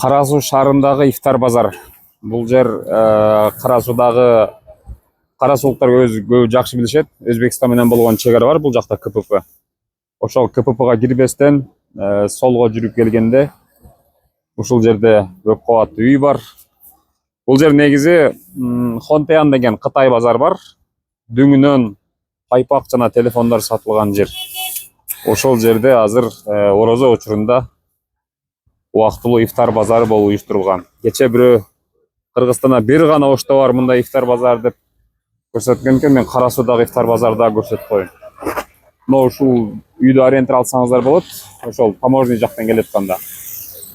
Кара Суу шаарындагы ифтар базар. Бул жер Кара Суудагы кара суулуктар көбү жакшы билишет. Өзбекстан менен болгон чек ара бар бул жакта КПП. Ошол КППга кирбестен солго жүрүп келгенде ушул жерде көп кабаттуу үй бар. Бул жер негизи Хонтеян деген Кытай базар бар. Дөңүнөн пайпак жана телефондар сатылган жер. Ошол жерде азыр орозо учурунда убактылуу ифтар базары болуп уюштурулган. Кече бирөө Кыргызстанда бир гана ошто бар мындай ифтар базар деп көрсөткөн экен. Мен Кара Суудагы ифтар базарда көрсөтүп коеюн. Но ушул үйдү аренда алсаңыздар болот. Ошол таможня жактан келип атканда.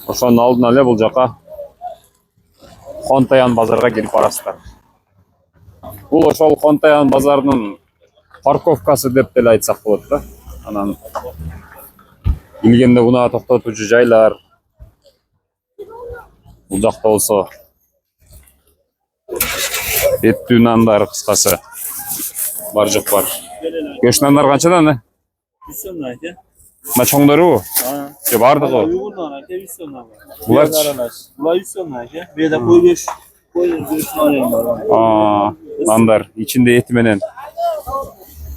Ошонун алдына эле бул жака Хонтеян базарга кирип барасыздар. Бул ошол Хонтеян базарынын парковкасы деп деле айтсак болот да. Анан келгенде унаа токтотуучу жайлар. Бул жакта болсо эттүү нандар кыскасы бар жок бар. Көш нандар канчадан? 100 сомдон аке. Мына чоңдорубу? Же бардыгы? Уйгурдан аке 100 сомдон. Буларчы? Булар 100 сомдон аке. Беда койгөш бар. Нандар ичинде эти менен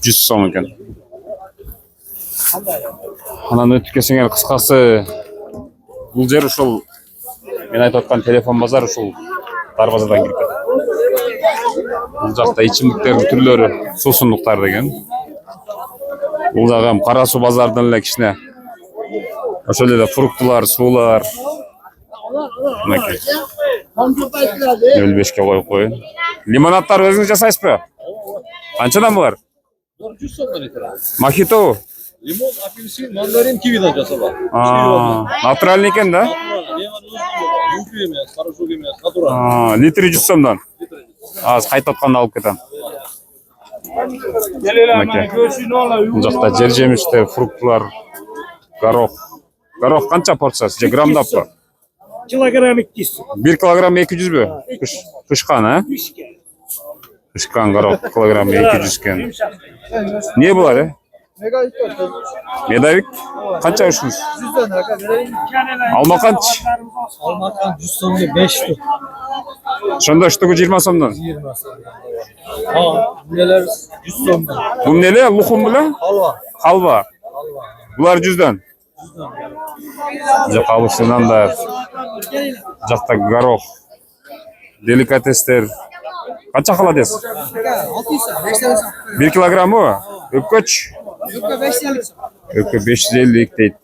100 сом экен. Анан өтүп келсеңер кыскасы бул жер ушул мен айтып аткан телефон базар ушул дарбазадан кирип кетет. Бул жакта ичимдиктердин түрлөрү, суусундуктар деген. Бул жагы Кара Суу базарынан эле кичине ошол эле фруктулар, суулар. Мынакей. 05 коюп коюн. Лимонадтар өзүңүз жасайсызбы? Канчадан булар? 100 сомдон экен. Мохито? Лимон, апельсин, мандарин, кивидан жасалат. Натуральный экен да? Юнки эмес, карашук эмес, натураль. Литри 100 сомдон. Аз кайта атканда алып кетем. Бул жакта жер жемиштер, фруктулар, горох. Горох канча порциясы? Же граммдаппы? Килограмм 200. 1 килограмм 200 бü? Пышкан, а? Пышкан горох килограмм 200 кен. Не булар, Медовик? Канча ушунуз? 100 берейин. Алма канча? Алмадан 100 сомго 5 штук. Ошондо штугу 20 сомдон. 20 сом. Булар 100 сомдон. Бул неле? Лухум беле? Халва. Халва. Булар 100дөн. Жак алышынандар. Жакта горох. Деликатестер. Канча холодец? 1 килограммы? Өпкөч? Өпкө 550 дейт.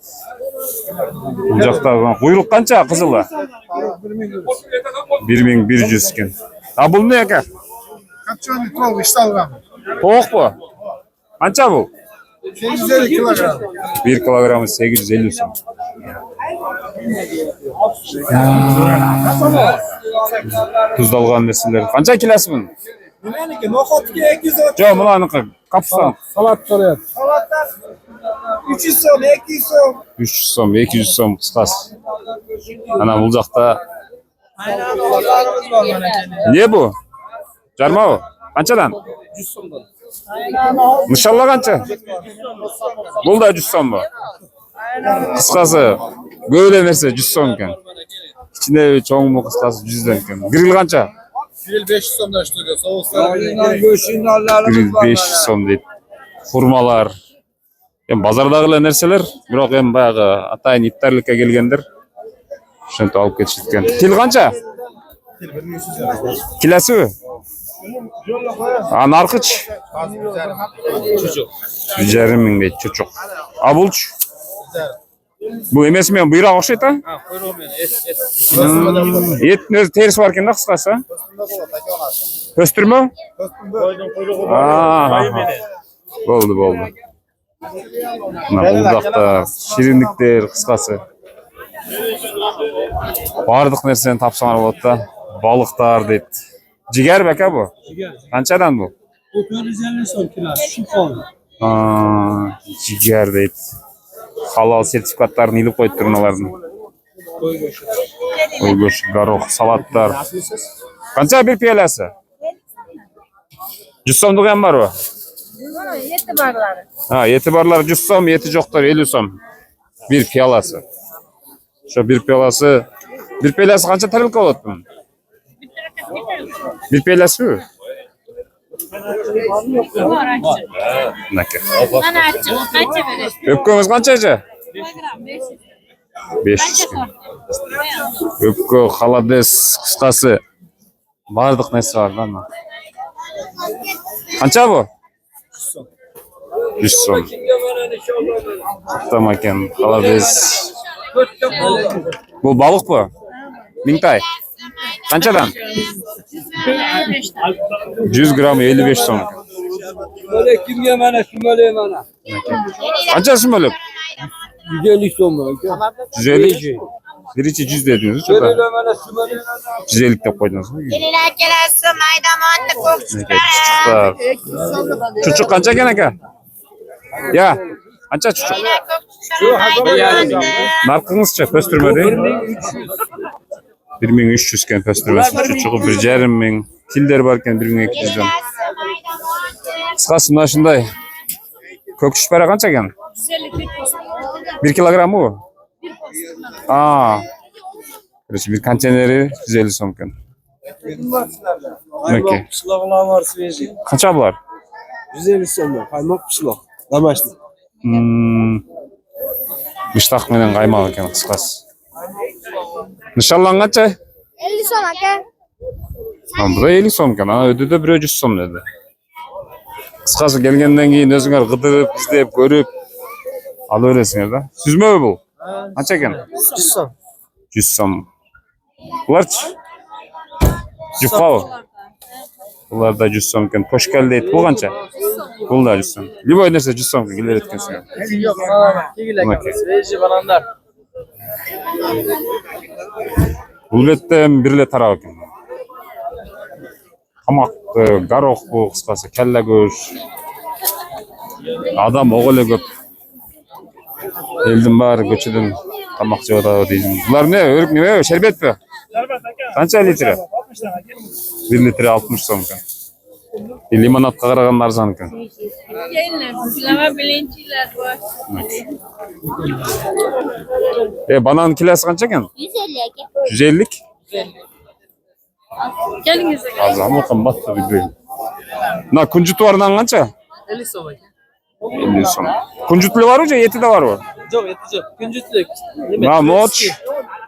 Бул жакта куйрук канча кызылы? 1100 кен. А бул не экен? Копченый толк ишталган. Тоокпу? Канча бул? 850 килограмм. 1 килограммы 850 сом. Туздалган нерселер. Канча килосы мун? Меники нохотке 200. Жок, мунаныкы капустан. Салат турат. Салаттар 300 сом, 200 сом. 300 сом, 200 сом кыскасы. Ана бул жакта не бу? Жармабы? Канчадан? 100 сомдон. Нышалла канча? Бул да 100 сомбу? Кыскасы көп эле нерсе 100 сом экен. Кичине чоңму кыскасы 100дөн экен. Гриль канча? Гриль 500 сомдан штука. Соустар Гриль 500 сом дейт. Хурмалар. Базардагы эле нерселер, бирок баягы атайын ифтарлыкка келгендер ошентип алып кетишет экен. Тил канча? Килосы? А наркыч? чучук. 1,5 миң дейт чучук. А булчу? Бул эмеси менен буйрак окшойт, а? Койроо менен эт. Эттин өзү териси бар экен да кыскасы. Пөстүрмө? Койдун койрогу бар. Болду. Мына бул жакта шириндиктер кыскасы. Бардык нерсени тапсаңар болот да. Балыктар дейт. Жигер беке бу? Канчадан бу? 450 сом килосы. Шифон. Жигер дейт. Халал сертификаттарын илип коюптур алардын. Ойгош, горох, салаттар. Канча бир пияласы? 100 сомдук эм барбы? Ети барлары. Ети барлары 100 сом, ети жоктор 50 сом. Bir piyalası. Şu bir piyalası Bir peylası qancha tarelka bo'ladi bunun? Bir peylası mı? Naka. Mana achchiq, qancha berasiz? Öpkemiz qanchacha? 500. Öpkö, xalades, qisqasi. Bardıq nesi var lan? Qancha bu? 100 so'm. Tamam ekan, xalades. Bu balık bu. Mingtay. Qanchadan? 100 gram 55 so'm. Böyle kimge mana, şumale mana. Qancha sumolib? 150 so'm. 150. Birichi 100 dediniz. Böyle mana, şumale mana. 150 deb qo'ydingiz. Kelilar kelasi, maydamonni ko'k Chuchuqlar. Chuchuq qancha ekan aka? Ya, qancha chuchuq? Narxingizcha pöstürmedi? 1300 ekan pöstürmesi. Chuchug'i 1,5 ming. Tilder bor ekan 1200 dan. Qisqasi mana shunday. Ko'k chuchpara qancha ekan? 1 kilogramm bu? Aa. Bir konteyneri 150 so'm ekan. Naki. Pişlaklar var sveji. Qancha bular? 150 so'm. Qaymoq pişlak. Damashli. Mishtoq bilan qaymoq ekan qisqasi. Nishonlan qancha? 50 so'm aka. Bu da 50 so'm ekan. Ödedi 100 so'm dedi. Qisqasi kelgandan keyin o'zinglar qidirib, izlab, ko'rib olaverasizlar da. Sizmi bu? Qancha ekan? 100 so'm. 100 so'm. Bularchi? Jufav. Bular da 100 so'm ekan. Poshkal deydi. Bu qancha? Bu da 100 so'm. Liboy narsa 100 so'mga kelar ekansiz. Yok. Kegilak. Sveji bananlar. Bu betdan birle tarab ekan. Qamoq, garoq bu qisqasi, kalla go'sh. Adam o'g'li ko'p. Eldim bari ko'chadan qamoq javob deydi. Bular ne? O'rik nima? Sherbetmi? Şerbet aka. Qancha litri? 60 tane. 1 litri 60 so'm ekan. Limonadga qaraganda arzon ekan. Kelinglar, sizlar bilinchilar bor. Banan kilosi qancha ekan? 150 aka. 150. Kelingiz aka. Azamı qimmat tabii. Na kunjutlardan qancha? 50 so'm aka. 50 so'm. Kunjutli var mı? Yeti de var mı? Yok yetecek. Küncütlük. Na moç.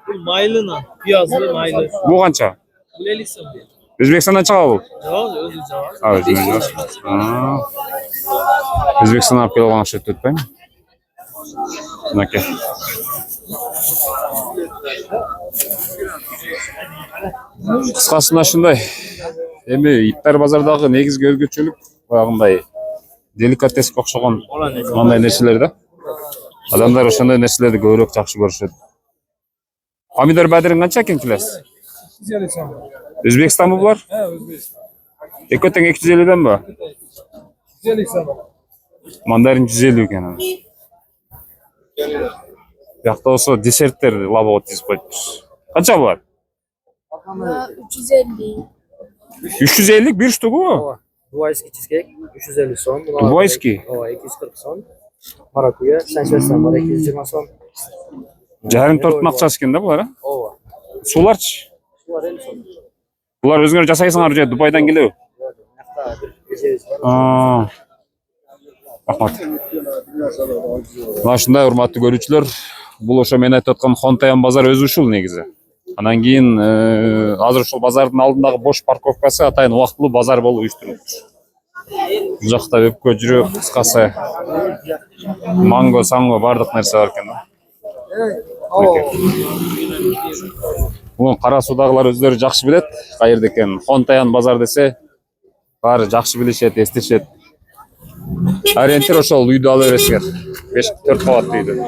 Bu maylına. Piyazlı maylı. Bu qancha? Bu 50 so'm. O'zbekistondan chiqadi bu. Yok özü cevap. Ha, o'zbekiston. O'zbekistondan olib kelgan o'xshab turibdi. Naka. Qisqasi shunday. Endi iptar bozordagi negizgi o'zgarchilik boyag'inday delikateska o'xshagan bunday narsalarda odamlar o'shanday narsalarni ko'proq yaxshi ko'rishadi. Pomidor badring qancha ekan kilosi? 150 so'm. O'zbekistonmi bular? He, O'zbekiston. Ekoten 250 dan bu. 150 so'm. Mandarin 150 ekan. Yoqda olsa desertlar labot dizib qo'yibmiz. Qancha bular? 350. 350 bir shtuki bu. Dubaiski cheesecake 350 so'm. Dubaiski? Ova 240 so'm. Marakuya Sanches'tan var 220 so'm. Jarım 4 naqchasi ekanda bular. Ova. Sularchi? Sular 50 so'm. Bular o'zinglar jasaysizlar joy Dubaydan keladi. Rahmat. Mana shunday hurmatli ko'ruvchilar, bu o'sha men aytayotgan Xontayan bozor o'zi ushul negizi. Andan keyin hozir shu bozorning oldidagi bo'sh parkovkasi atayin vaqtli bozor bo'lib uyushtirildi. Bu yoqda o'pka juruq, qisqasi mango, sango bardıq narsa bor ekan. Buni qara suvdagilar o'zlari yaxshi biladi, qayerda ekan. Xontayan bozor desa, bari yaxshi bilishadi, eslatishadi. Orientir ошол uyda olaverasizlar. 5-4 qavatli uyda.